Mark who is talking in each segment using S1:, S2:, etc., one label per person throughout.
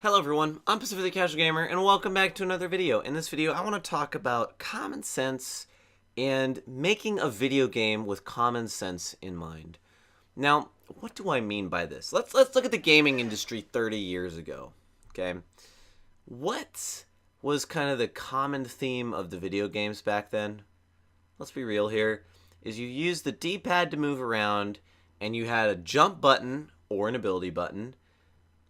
S1: Hello everyone, I'm Pacific the Casual Gamer, and welcome back to another video. In this video, I want to talk about common sense and making a video game with common sense in mind. Now, what do I mean by this? Let's look at the gaming industry 30 years ago, okay? What was kind of the common theme of the video games back then? Let's be real here, is you used the D-pad to move around, and you had a jump button or an ability button,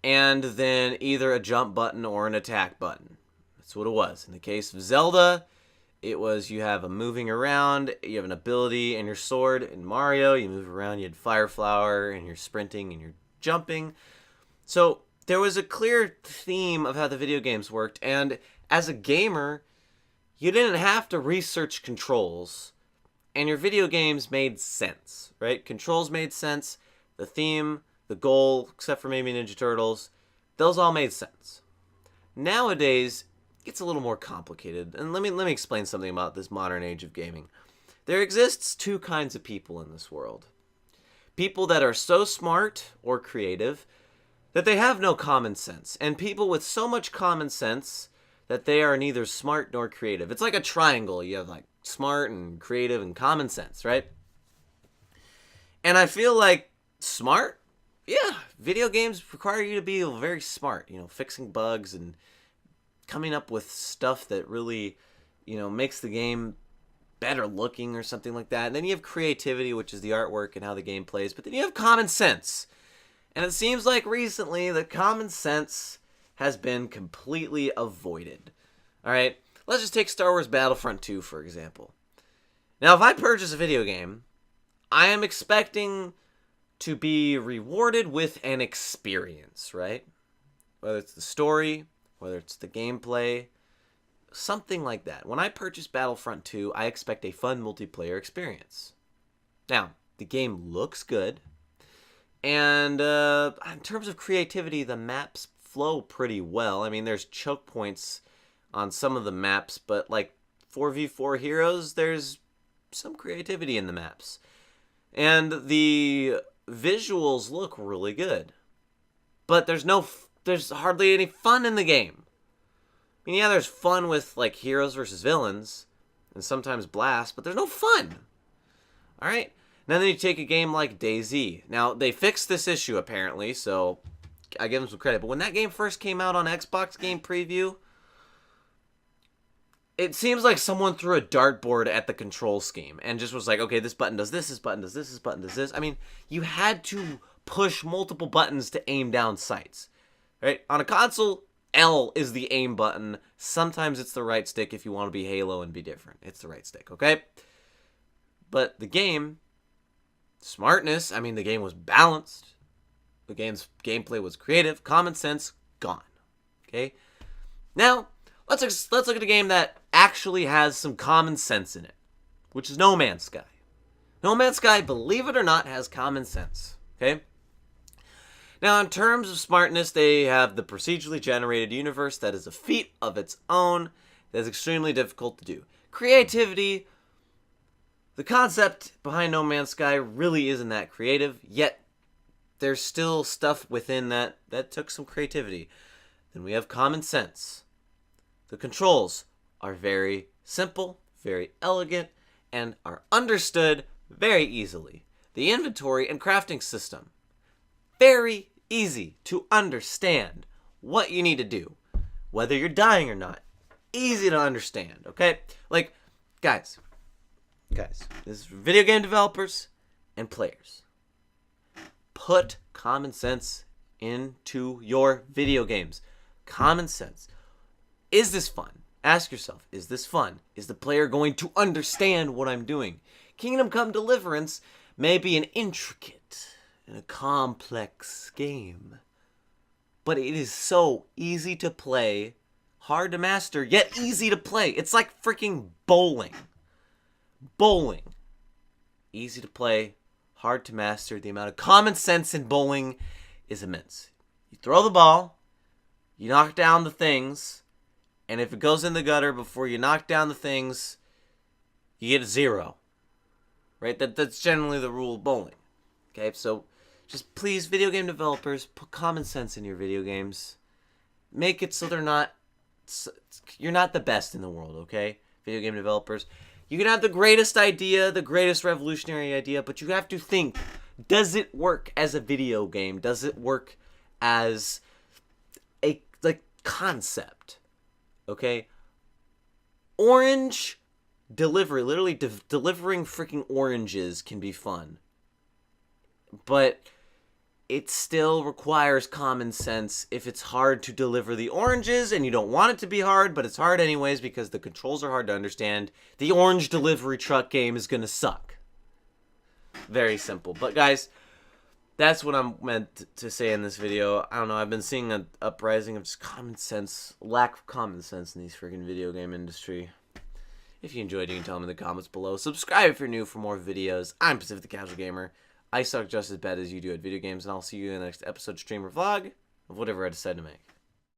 S1: and then either a jump button or an attack button. That's what it was. In the case of Zelda, it was you have a moving around, you have an ability and your sword. In Mario, you move around, you had Fire Flower, and you're sprinting and you're jumping. So there was a clear theme of how the video games worked, and as a gamer, you didn't have to research controls, and your video games made sense, right? Controls made sense, the theme, the goal, except for maybe Ninja Turtles, those all made sense. Nowadays, it's a little more complicated, and let me explain something about this modern age of gaming. There exists two kinds of people in this world. People that are so smart or creative that they have no common sense, and people with so much common sense that they are neither smart nor creative. It's like a triangle. You have like smart and creative and common sense, right? And I feel like smart, yeah, video games require you to be very smart, fixing bugs and coming up with stuff that really, makes the game better looking or something like that. And then you have creativity, which is the artwork and how the game plays. But then you have common sense. And it seems like recently the common sense has been completely avoided. All right, let's just take Star Wars Battlefront 2, for example. Now, if I purchase a video game, I am expecting to be rewarded with an experience, right? Whether it's the story, whether it's the gameplay, something like that. When I purchase Battlefront 2, I expect a fun multiplayer experience. Now, the game looks good, and in terms of creativity, the maps flow pretty well. I mean, there's choke points on some of the maps, but like 4v4 heroes, there's some creativity in the maps. And the visuals look really good, but there's hardly any fun in the game. I mean, yeah, there's fun with like heroes versus villains and sometimes blast, but there's no fun. All right, and then you take a game like DayZ. Now they fixed this issue apparently, so I give them some credit. But when that game first came out on Xbox Game Preview, it seems like someone threw a dartboard at the control scheme and just was like, okay, this button does this button does this button does this. I mean, you had to push multiple buttons to aim down sights, right? On a console, L is the aim button. Sometimes it's the right stick if you want to be Halo and be different. It's the right stick, okay? But the game, smartness, I mean, the game was balanced. The game's gameplay was creative. Common sense, gone, okay? Now, let's look at a game that actually has some common sense in it, which is No Man's Sky. No Man's Sky, believe it or not, has common sense, okay? Now, in terms of smartness, they have the procedurally generated universe that is a feat of its own that is extremely difficult to do. Creativity, the concept behind No Man's Sky really isn't that creative, yet there's still stuff within that took some creativity. Then we have common sense. The controls are very simple, very elegant, and are understood very easily. The inventory and crafting system, very easy to understand what you need to do, whether you're dying or not. Easy to understand, okay? Like, guys, this is video game developers and players. Put common sense into your video games. Common sense. Is this fun? Ask yourself, is this fun? Is the player going to understand what I'm doing? Kingdom Come Deliverance may be an intricate and a complex game, but it is so easy to play, hard to master, yet easy to play. It's like freaking bowling. Bowling. Easy to play, hard to master. The amount of common sense in bowling is immense. You throw the ball, you knock down the things, and if it goes in the gutter before you knock down the things, you get a 0. Right? That's generally the rule of bowling. Okay, so just please, video game developers, put common sense in your video games. make it so you're not the best in the world, okay? Video game developers. You can have the greatest idea, the greatest revolutionary idea, but you have to think, does it work as a video game? Does it work as a concept? Okay? Orange delivery, literally delivering freaking oranges can be fun. But it still requires common sense if it's hard to deliver the oranges and you don't want it to be hard, but it's hard anyways because the controls are hard to understand. The orange delivery truck game is going to suck. Very simple. But guys, that's what I'm meant to say in this video. I don't know, I've been seeing an uprising of just common sense, lack of common sense in these freaking video game industry. If you enjoyed, you can tell me in the comments below. Subscribe if you're new for more videos. I'm Pacific the Casual Gamer. I suck just as bad as you do at video games, and I'll see you in the next episode, stream, or vlog of whatever I decide to make.